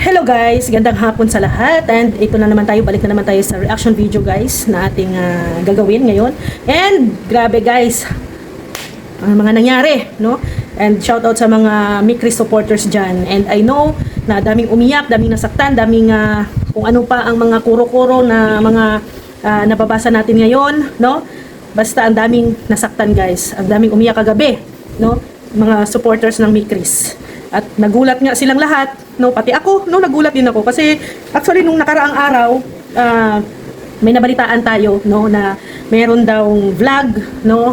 Hello guys, gandang hapon sa lahat, and ito na naman tayo, balik na naman tayo sa reaction video guys na ating gagawin ngayon. And grabe guys, ang mga nangyari, no? And shout out sa mga Mikris supporters dyan. And I know na daming umiyak, daming nasaktan, daming kung ano pa ang mga kuro-kuro na mga nababasa natin ngayon, no? Basta ang daming nasaktan guys, ang daming umiyak kagabi, no? Mga supporters ng Mikris. At nagulat nga silang lahat, no, pati ako, no, nagulat din ako kasi actually nung nakaraang araw, may nabalitaan tayo, no, na meron daw vlog, no,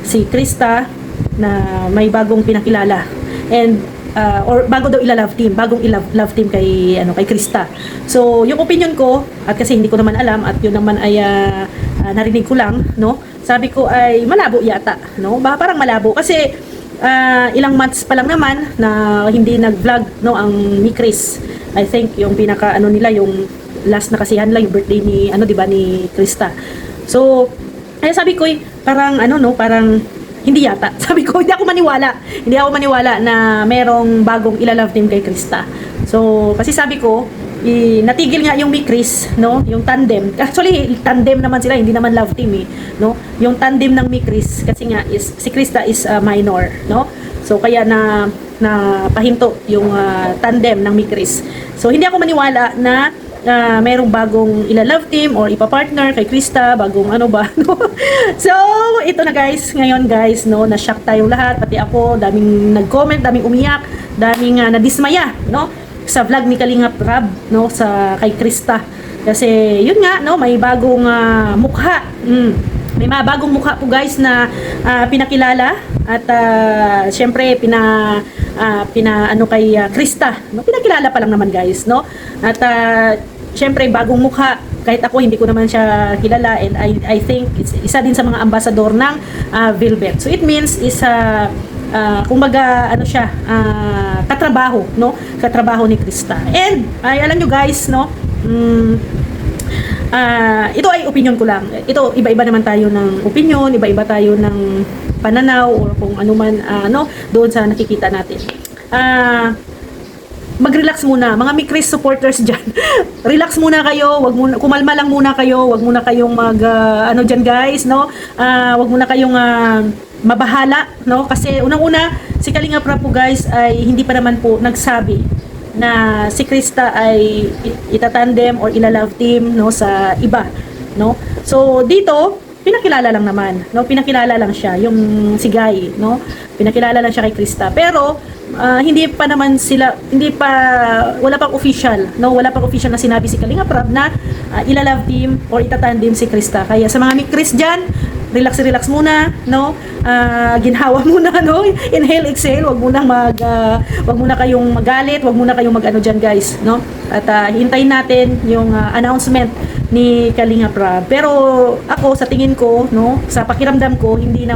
si Krista na may bagong pinakilala. And or bago daw ila-love team, bagong love team kay kay Krista. So, yung opinion ko, at kasi hindi ko naman alam at yun naman ay narinig ko lang, no. Sabi ko ay malabo yata, no. Parang malabo kasi ilang months pa lang naman na hindi nag-vlog, no, ang Mikris. I think yung pinaka nila, yung last na kasihan lang yung birthday ni di ba, ni Krista. So ay sabi ko parang no, parang hindi yata. Sabi ko hindi ako maniwala na merong bagong ila-love team kay Krista. So kasi sabi ko natigil nga yung Mikris, no, yung tandem. Actually tandem naman sila, hindi naman love team no, yung tandem ng Mikris kasi nga si Krista is minor, no. So kaya na pahinto yung tandem ng Mikris. So hindi ako maniwala na merong bagong ila-love team or ipa-partner kay Krista, bagong ba, no? So ito na guys, ngayon guys, no, na-shock tayong lahat, pati ako, daming nag-comment, daming umiyak, daming nadismaya, no, sa vlog ni Kalingap Rab, no, sa kay Krista. Kasi yun nga, no, may bagong mukha. May mga bagong mukha po guys na pinakilala at syempre kay Krista, no, pinakilala pa lang naman guys, no. At syempre bagong mukha, kahit ako hindi ko naman siya kilala, and I think isa din sa mga ambassador ng Velvet. So it means kumbaga siya, katrabaho, no, katrabaho ni Krista. And ay alam nyo guys, no, ito ay opinion ko lang. Ito, iba-iba naman tayo ng opinion, iba-iba tayo ng pananaw or kung ano man doon sa nakikita natin. Mag-relax muna, mga Mikris supporters dyan. Relax muna kayo, kumalma lang muna kayo, wag muna kayong dyan guys, no. Wag muna kayong mabahala, no, kasi unang-una si Kalingap Rab po guys ay hindi pa naman po nagsabi na si Krista ay itatandem or ila-love team, no, sa iba, no. So dito pinakilala lang naman, no, pinakilala lang siya yung si Guy, no, pinakilala lang siya kay Krista, pero hindi pa naman sila, wala pang official, no, wala pang official na sinabi si Kalingap Rab na ila-love team or itatandem si Krista. Kaya sa mga Mikris dyan, relax muna, no, ginhawa muna, no, inhale, exhale, wag muna kayong magalit, wag muna kayong dyan guys, no, at hintayin natin yung announcement ni Kalingap Rab. Pero ako sa tingin ko, no, sa pakiramdam ko, hindi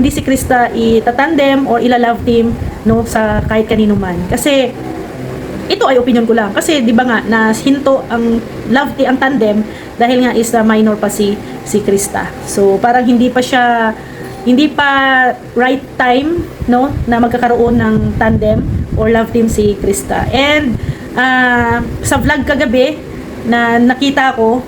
si Krista itatandem or ila-love team, no, sa kahit kanino man. Kasi ito ay opinion ko lang. Kasi di ba nga na hinto ang ang tandem dahil nga is minor pa si Krista. So parang hindi pa right time, no, na magkakaroon ng tandem or love team si Krista. And sa vlog kagabi na nakita ko,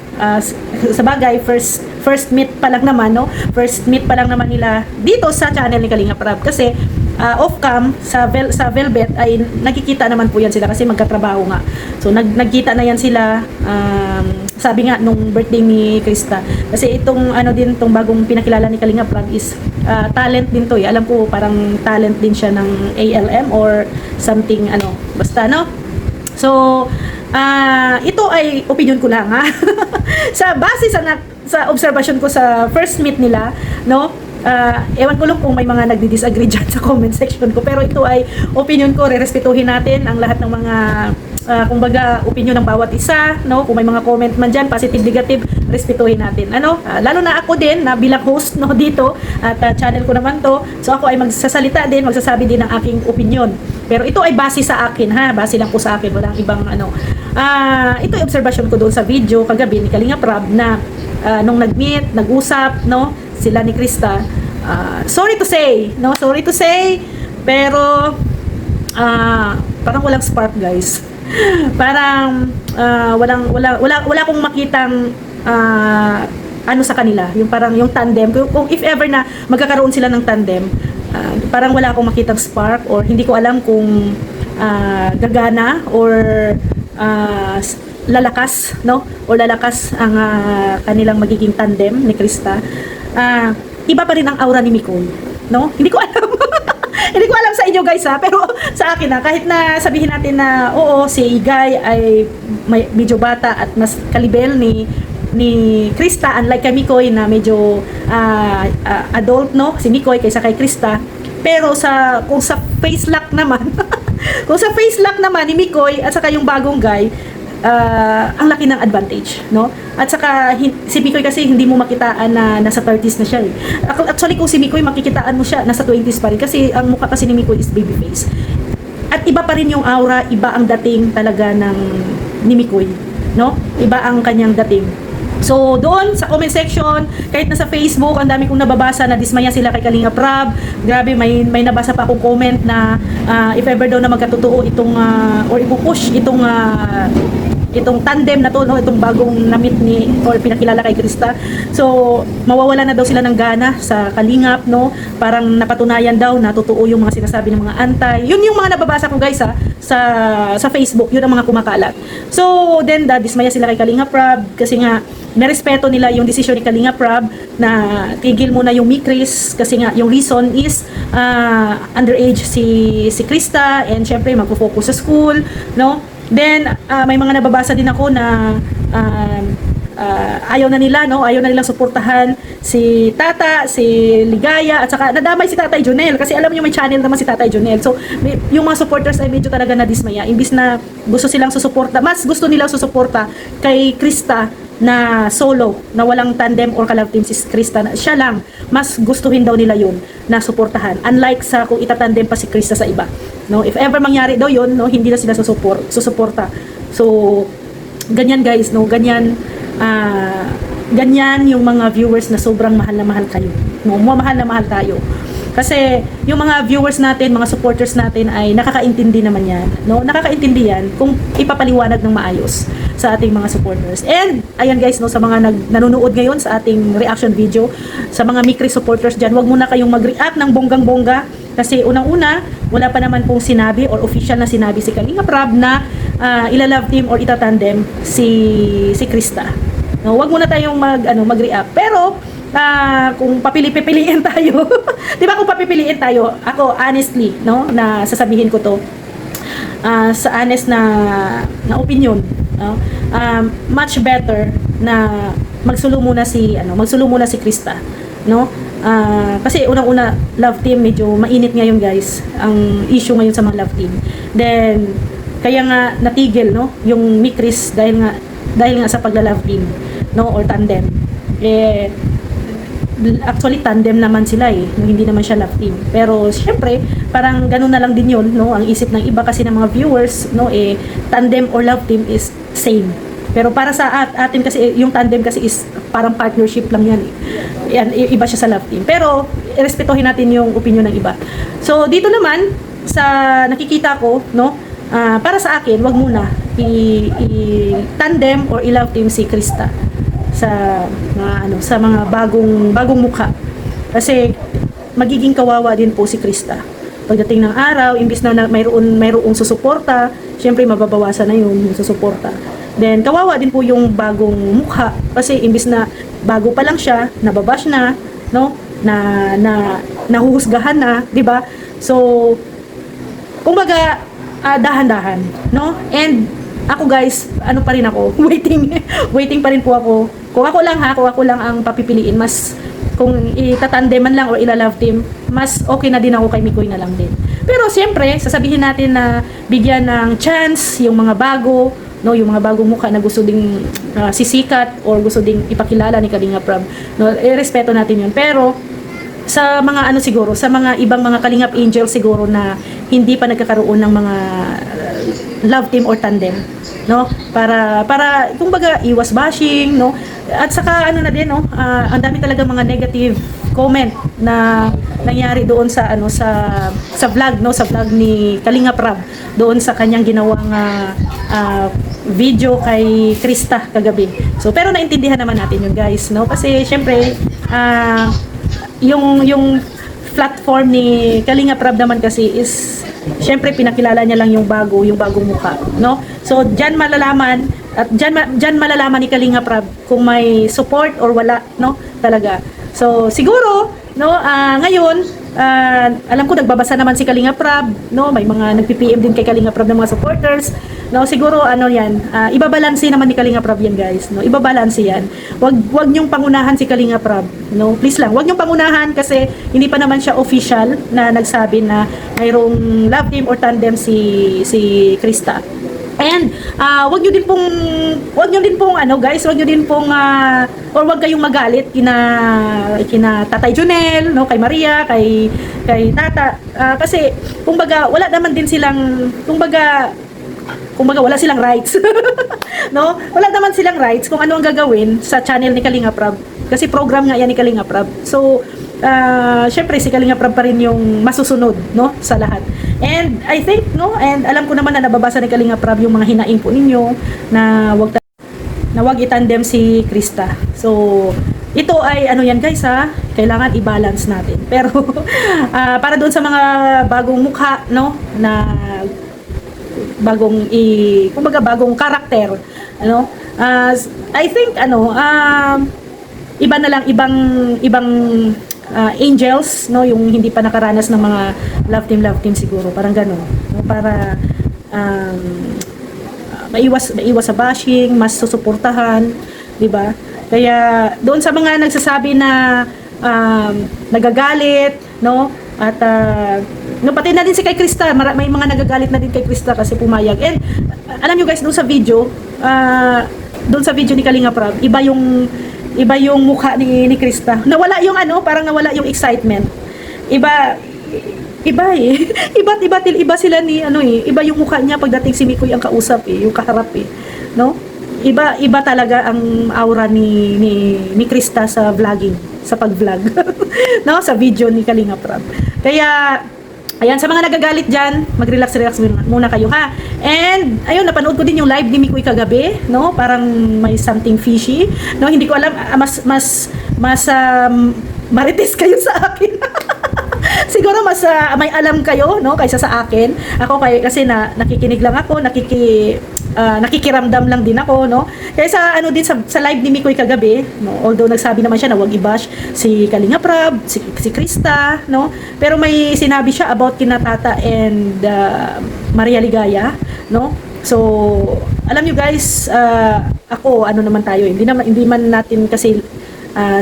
sa bagay first meet pa lang naman, no, first meet pa lang naman nila dito sa channel ni Kalingap Rab, kasi off-cam sa Velvet ay nakikita naman po yan sila kasi magkatrabaho nga. So nagkita na yan sila, sabi nga nung birthday ni Krista. Kasi itong itong bagong pinakilala ni Kalingap Rab is talent din to. Alam ko parang talent din siya ng ALM or something basta, no. So ito ay opinion ko lang, ha. Sa base sa observation ko sa first meet nila, no. Ewan ko lang kung may mga nagdi-disagree dyan sa comment section ko, pero ito ay opinion ko, rerespetuhin natin ang lahat ng mga kumbaga opinion ng bawat isa, no. Kung may mga comment man dyan, positive, negative, respetuhin natin, lalo na ako din na bilang host, no, dito at channel ko naman to, so ako ay magsasalita din, magsasabi din ng aking opinion, pero ito ay base sa akin, ha, base lang po sa akin, walang ibang ito ay observation ko doon sa video kagabi ni Kalingap Rab na nung nag-meet, nag-usap, no, sila ni Krista. Sorry to say, pero parang walang spark guys. Parang wala akong makitang ano sa kanila, yung parang yung tandem, kung if ever na magkakaroon sila ng tandem, parang wala akong makitang spark, or hindi ko alam kung gagana or lalakas, no, o lalakas ang kanilang magiging tandem ni Krista. Iba pa rin ang aura ni Mikoy, no, hindi ko alam. Hindi ko alam sa inyo guys pero sa akin kahit na sabihin natin na oo, si Igay ay medyo bata at mas kalibel ni Krista, unlike kay Mikoy na medyo adult, no, si Mikoy kaysa kay Krista. Pero kung sa face lock naman kung sa face lock naman ni Mikoy at saka yung bagong guy, ang laki ng advantage, no? At saka si Mikoy kasi hindi mo makitaan na nasa 30s na siya eh. Actually kung si Mikoy makikitaan mo siya nasa 20s pa rin kasi ang mukha kasi ni Mikoy is baby face. At iba pa rin yung aura, iba ang dating talaga ni Mikoy, no? Iba ang kanyang dating. So, doon sa comment section, kahit na sa Facebook, ang dami kong nababasa na dismaya sila kay Kalinga Prab. Grabe, may nabasa pa akong comment na if ever daw na magkatotoo itong or ipupush itong tandem na to, no, itong bagong namit or pinakilala kay Krista. So, mawawala na daw sila ng gana sa Kalingap, no? Parang napatunayan daw na totoo yung mga sinasabi ng mga antay. Yun yung mga nababasa ko guys sa Facebook, yun ang mga kumakalat. So, then dismaya sila kay Kalinga Prab kasi nga narespeto nila yung desisyon ni Kalinga Prab na tigil muna yung Mikris kasi nga yung reason is underage si Krista, and syempre magpo-focus sa school, no? Then may mga nababasa din ako na ayaw na nila, no? Ayaw na nilang suportahan si Tata, si Ligaya, at saka nadamay si Tatay Jonel kasi alam niyo may channel naman si Tatay Jonel. So yung mga supporters ay medyo talaga nadismaya. Imbis na gusto silang susuporta, mas gusto nilang susuporta kay Krista na solo, na walang tandem or kalab team si Krista, na siya lang, mas gustuhin daw nila yun na suportahan, unlike sa kung itatandem pa si Krista sa iba, no? If ever mangyari daw yun, no, hindi na sila susuporta. So ganyan guys, no, ganyan yung mga viewers na sobrang mahal na mahal kayo, no, mahal na mahal tayo. Kasi yung mga viewers natin, mga supporters natin ay nakakaintindi naman yan, no? Nakakaintindi yan kung ipapaliwanag ng maayos sa ating mga supporters. And ayan guys, no, sa mga nanonood ngayon sa ating reaction video, sa mga Mikri supporters dyan, wag muna kayong mag-react ng bonggang-bongga kasi unang-una, wala pa naman pong sinabi or official na sinabi si Kalinga Prab na ilalove team or itatandem si Krista. No, wag muna tayong mag-react. Pero kung pipiliin tayo, 'di ba, kung papipiliin tayo, ako honestly, no, na sasabihin ko to sa honest na opinion, no, much better na magsulo muna si Krista, no? Kasi unang-una, love team medyo mainit ngayon guys, ang issue ngayon sa mga love team. Then kaya nga natigil, no, yung Mikris dahil nga sa pagla-love team, no, or tandem. Actually tandem naman sila hindi naman siya love team. Pero syempre, parang ganun na lang din yun, no, ang isip ng iba kasi ng mga viewers, no, tandem or love team is same. Pero para sa atin kasi, yung tandem kasi is parang partnership lang yan. Yan, iba siya sa love team. Pero respetuhin natin yung opinion ng iba. So dito naman sa nakikita ko, no, para sa akin, wag muna i-tandem or i-love team si Krista sa mga bagong mukha. Kasi magiging kawawa din po si Krista. Pagdating ng araw, imbis na mayroong susuporta, syempre mababawasan na yung susuporta. Then kawawa din po yung bagong mukha kasi imbis na bago pa lang siya, nababash na, no? Na nahuhusgahan na, 'di ba? So kumbaga dahan-dahan, no? And ako guys, pa rin ako, waiting pa rin po ako. Kung ako lang ang papipiliin, mas kung itatandeman lang or ila-love team, mas okay na din ako kay Mikoy na lang din. Pero siyempre, sasabihin natin na bigyan ng chance yung mga bago, no, yung mga bagong mukha na gusto ding sisikat or gusto ding ipakilala ni Kalinga Prab, no, respeto natin yun. Pero sa mga siguro, sa mga ibang mga Kalingap Angel siguro na hindi pa nagkakaroon ng mga love team or tandem, no, para kumbaga iwas bashing, no, at saka na din, no, ang dami talaga mga negative comment na nangyari doon sa vlog, no, sa vlog ni Kalinga Prab doon sa kanyang ginawang video kay Krista kagabi. So pero naintindihan naman natin yun, guys, no, kasi syempre yung platform ni Kalinga Prab naman kasi is syempre pinakilala niya lang yung bagong mukha, no? So diyan malalaman at diyan malalaman ni Kalinga Prab kung may support or wala, no, talaga. So siguro, no, ngayon alam ko nagbabasa naman si Kalinga Prab, no, may mga nagpi-PM din kay Kalinga Prab ng mga supporters, no. Siguro ano yan, ibabalanse naman ni Kalinga Prab yan, guys, no, ibabalanse yan. Wag niyong pangunahan si Kalinga Prab, no, please lang, wag niyong pangunahan kasi hindi pa naman siya official na nagsabi na mayroong love team or tandem si Krista. And wag niyo din pong ano, guys, wag niyo din pong or wag kayong magalit kina Tatay Junel, no, kay Maria, kay Tata, kasi kumbaga wala naman din silang kumbaga wala silang rights. No, wala naman silang rights kung ano ang gagawin sa channel ni Kalinga Prab kasi program nga yan ni Kalinga Prab. So syempre si Kalinga Prab pa rin yung masusunod, no, sa lahat. And I think, no, and alam ko naman na nababasa ni Kalinga Prab yung mga hinaing po ninyo na wag itandem si Krista. So ito ay ano yan, guys, kailangan i-balance natin. Pero para doon sa mga bagong mukha, no, na kumbaga bagong karakter, ano, I think iba na lang, ibang angels, no, yung hindi pa nakaranas ng mga love team siguro, parang gano'n, no, para maiwas sa bashing, mas susuportahan, di ba? Kaya doon sa mga nagsasabi na nagagalit, no, at no, pati na din si kay Krista, may mga nagagalit na din kay Krista kasi pumayag. And alam nyo, guys, doon sa video ni Kalinga Prab, iba yung mukha ni Krista. Nawala yung parang nawala yung excitement. Iba eh. Iba sila ni iba yung mukha niya pagdating si Mikoy ang kausap yung kaharap no? Iba talaga ang aura ni Krista sa vlogging, sa pag-vlog. No, sa video ni Kalinga Prab. Kaya ayan, sa mga nagagalit dyan, mag-relax muna kayo, ha. And ayun, napanood ko din yung live ni Mikoy kagabi, no? Parang may something fishy, no? Hindi ko alam, mas marites kayo sa akin. Siguro mas may alam kayo, no, kaysa sa akin. Ako kasi nakikinig lang ako, nakikiramdam lang din ako, no. Kaya sa live ni Mikoy kagabi, no, although nagsabi naman siya na wag i-bash si Kalinga Prab, si Krista, no, pero may sinabi siya about kina Tata and Maria Ligaya, no. So alam niyo, guys, ako naman tayo, hindi man natin kasi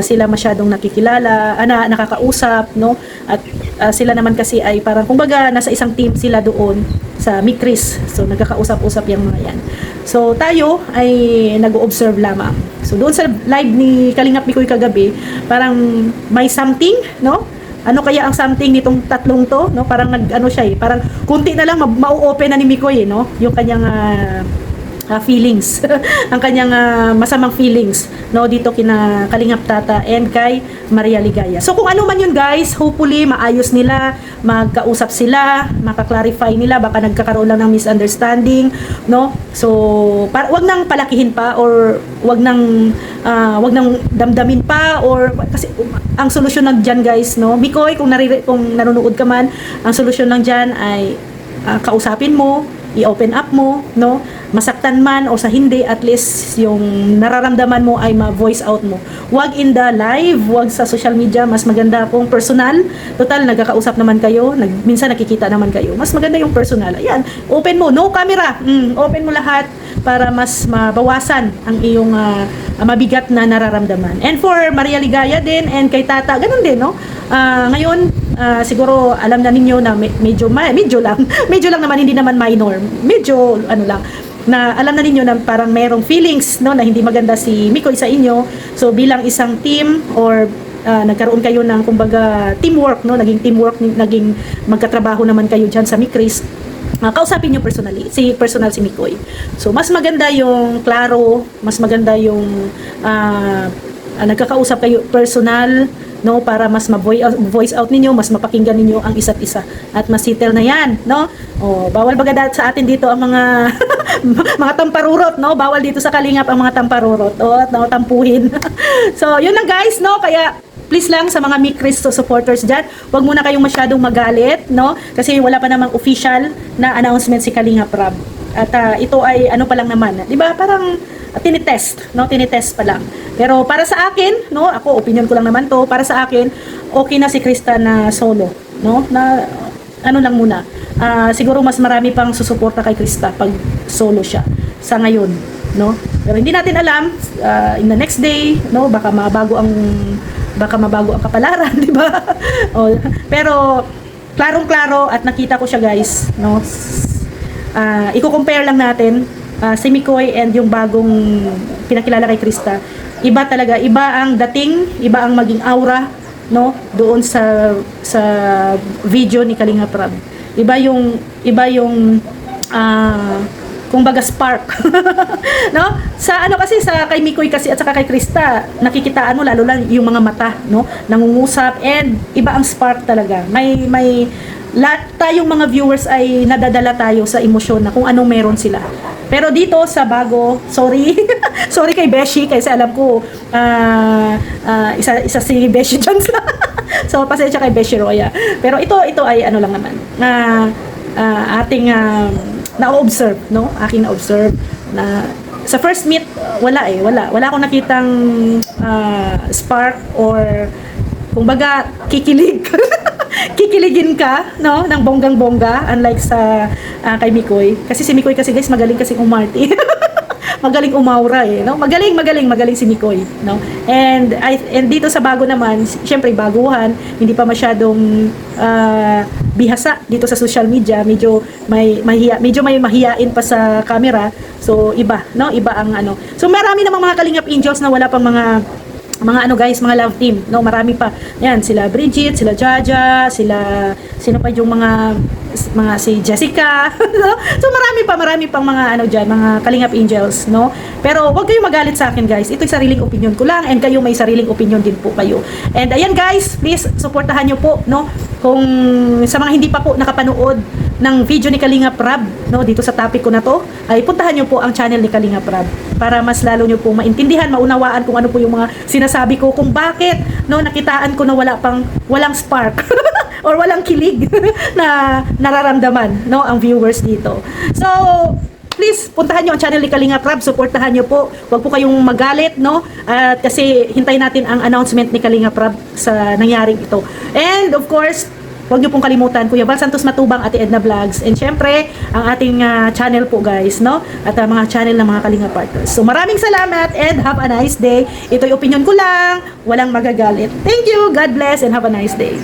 sila masyadong nakikilala, nakakausap, no? At sila naman kasi ay parang kumbaga nasa isang team sila doon sa Mikris. So nagkakausap-usap yung mga yan. So tayo ay nag-o-observe lamang. So doon sa live ni Kalingap Mikoy kagabi, parang may something, no? Ano kaya ang something nitong tatlong to, no? Parang siya parang kunti na lang mau-open na ni Mikoy, no? Yung kanyang feelings. Ang kanyang masamang feelings, no, dito kina Kalingap Tata and kay Maria Ligaya. So kung ano man yun, guys, hopefully maayos nila, magkausap sila, makaklarify nila, baka nagkakaroon lang ng misunderstanding, no. So wag nang palakihin pa or wag nang damdamin pa, or kasi ang solusyon lang diyan, guys, no, Mikoy, kung nanonood ka man, ang solusyon lang diyan ay kausapin mo, i-open up mo, no, masaktan man o sa hindi, at least yung nararamdaman mo ay ma-voice out mo. Wag in the live, wag sa social media. Mas maganda kung personal. Total, nagkakausap naman kayo, minsan nakikita naman kayo. Mas maganda yung personal. Ayan, open mo, no camera. Open mo lahat para mas mabawasan ang iyong mabigat na nararamdaman. And for Maria Ligaya din and kay Tata, ganun din, no. Ngayon, siguro alam na ninyo na medyo lang naman, hindi naman minor, medyo lang, na alam na ninyo na parang merong feelings, no, na hindi maganda si Mikoy sa inyo. So bilang isang team or nagkaroon kayo ng kumbaga teamwork, no, naging magkatrabaho naman kayo diyan sa Mikris, kausapin nyo personal si Mikoy. So mas maganda yung klaro, mas maganda yung nagkakausap kayo personal, no, para mas ma-voice out ninyo, mas mapakinggan ninyo ang isa't isa at masettle na yan, no? Bawal baga sa atin dito ang mga mga tamparurot, no? Bawal dito sa Kalingap ang mga tamparurot, no, tampuhin. So, yun lang guys, no? Kaya please lang sa mga Mi Cristo supporters dyan, huwag muna kayong masyadong magalit, no? Kasi wala pa namang official na announcement si Kalingap Rab. At ito ay ano pa lang naman, 'di ba? Parang tinitest, no? Tinitest pa lang. Pero para sa akin, no, ako opinion ko lang naman 'to, para sa akin, okay na si Krista na solo, no? Na ano lang muna. Siguro mas marami pang susuporta kay Krista pag solo siya sa ngayon, no? Pero hindi natin alam in the next day, no, baka mabago ang kapalaran, 'di ba? Pero klarong-klaro at nakita ko siya guys, no? Iko-compare lang natin si Mikoy and yung bagong pinakilala kay Krista. Iba talaga, iba ang dating, iba ang maging aura, no, doon sa video ni Kalingap Rab. Iba yung kumbaga spark. No? Sa ano kasi sa kay Mikoy kasi at saka kay Krista, nakikitaan mo lalo lang yung mga mata, no? Nangungusap and iba ang spark talaga. May lahat tayong mga viewers ay nadadala tayo sa emosyon na kung anong meron sila. Pero dito sa bago, sorry. Sorry kay Beshi kasi alam ko isa si Beshi dyan sa so pasensya kay Beshi Roya. Pero ito ay ano lang naman. Ating na-observe, no? Aking na-observe na sa first meet wala akong nakitang spark or kumbaga kikilig. Kikiligin ka, no, ng bonggang-bongga unlike sa kay Mikoy. Kasi si Mikoy kasi guys magaling kasi umarte. Magaling umaura no. Magaling si Mikoy, no. And dito sa bago naman, syempre baguhan, hindi pa masyadong bihasa dito sa social media, medyo may mahiyain pa sa camera. So iba, no, iba ang ano. So marami namang mga Kalingap Angels na wala pang mga ano guys, mga love team, no, marami pa. Yan, sila Bridget, sila Jaja, sino pa yung mga si Jessica. No? So marami pang mga ano diyan, mga Kalingap Angels, no. Pero wag kayong magalit sa akin guys. Ito'y sariling opinion ko lang and kayo may sariling opinion din po kayo. And ayan guys, please suportahan niyo po, no. Kung sa mga hindi pa po nakapanood ng video ni Kalingap Rab, no, dito sa topic ko na to, ay puntahan niyo po ang channel ni Kalingap Rab para mas lalo niyo po maintindihan, maunawaan kung ano po yung mga sinasabi ko, kung bakit, no, nakitaan ko na walang spark or walang kilig na nararamdaman, no, ang viewers dito. So, please, puntahan nyo ang channel ni Kalingap Rab, suportahan nyo po. Huwag po kayong magalit, no? At kasi hintayin natin ang announcement ni Kalingap Rab sa nangyaring ito. And of course, huwag nyo pong kalimutan, Kuya Val Santos Matubang, Ate Edna Vlogs, and syempre, ang ating channel po guys, no? At mga channel ng mga Kalingap Partners. So maraming salamat and have a nice day. Ito'y opinion ko lang, walang magagalit. Thank you, God bless, and have a nice day.